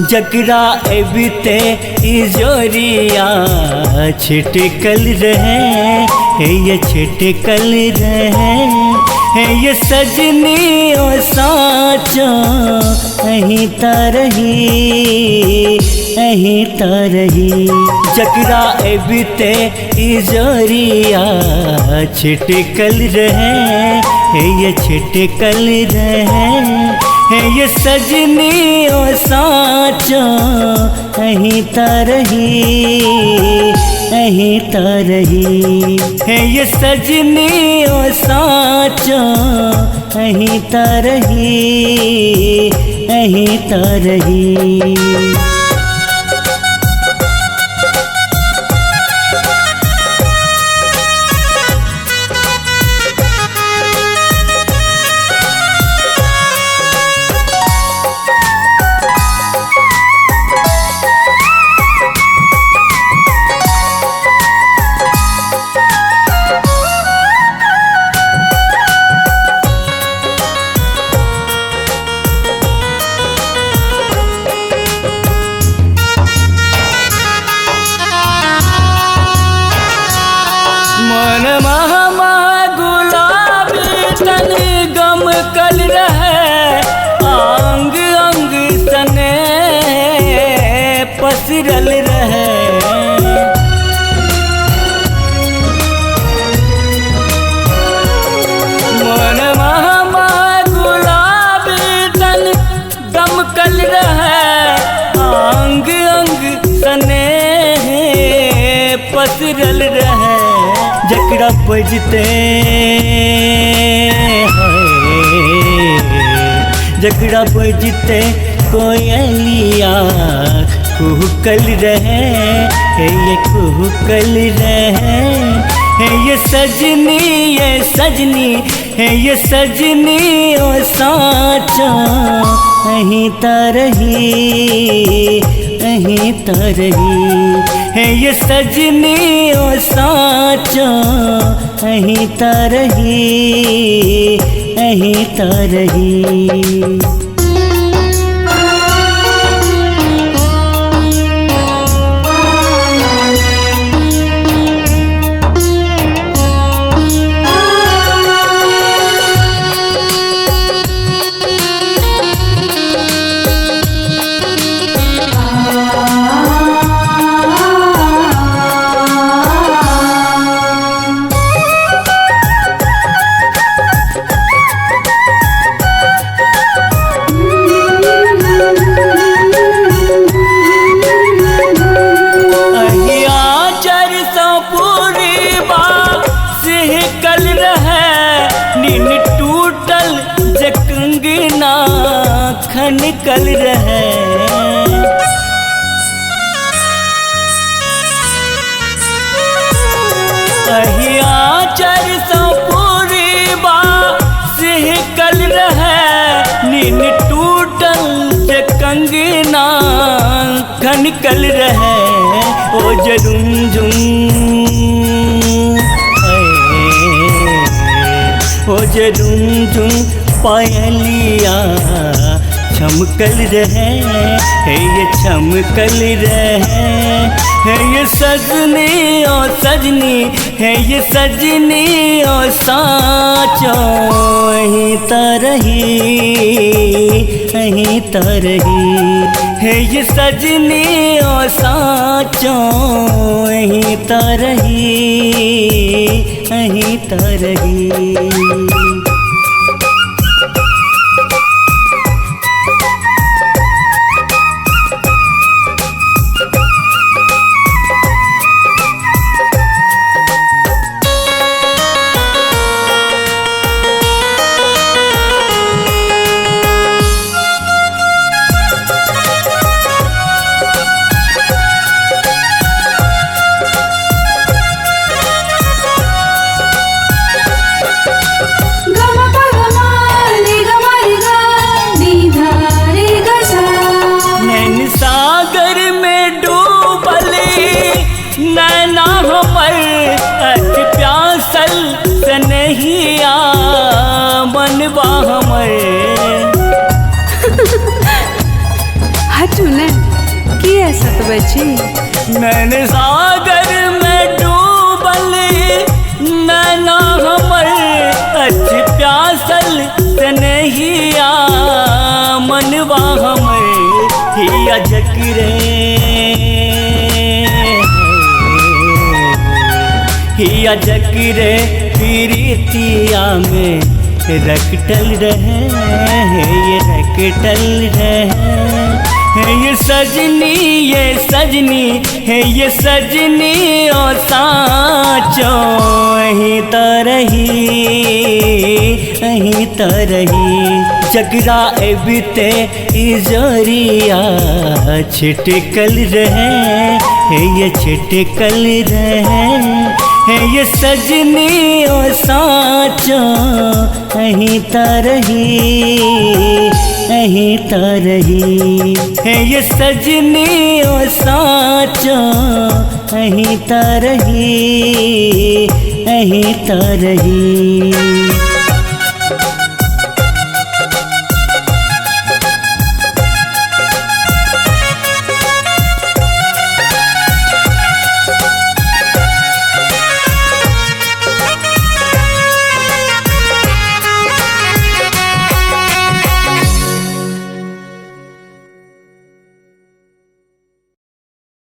जकरा एबिते इजोरिया छिटकल रहे है ये छिटकल रहे है ये सजनी ओ साचो अहीं तरही अहीं तरही जकरा एबिते इजोरिया छिटकल रहे है ये छिटकल रहे है ये सजनी ओ साचो अहीं तरही अहीं तरही है ये सजनी ओ साचो अहीं तरही अहीं तरही। कल रहे अंग अंग सने पसरल रहे मन महमा गुलाबी तन दमकल रहे अंग अंग सने पसरल रहे जकरा बजते जकरा बजते कोयलिया कुहकल रहे है ये कुहकल रहे है ये सजनी है ये सजनी ओ साचो अहीं तरही अहीं तरही है ये सजनी ओ साचो अहीं तरही अहीं तरही। निकल रहे अहिया चर सौ पूरी बात कल रहे नीन टूटल से कंगना खनकल रहे ओ जरुंझुम ओ जरुंझुम पायलिया चमकल रहे है ये चमकल रहे है ये सजनी ओ सजनी है ये सजनी ओ साचो अहीं तरही अहीं तरही है ये सजनी ओ साचो अहीं तरही अहीं तरही। हटू न करबै छी। नैन सागर में डूबल नैना हमर अछि प्यासल तनहिया मनवा हमर हिया जकरे हिया जकरे प्रीतिया में रकटल रहे ये रकटल रहे ये सजनी है ये सजनी ओ साचो अहीं तो रही जगरा एबिते इजरिया छिटकल रहे ये छिटकल रहे ये सजनी ओ साचो अहीं तो रही ये सजनी ओ साचो अहीं तो रही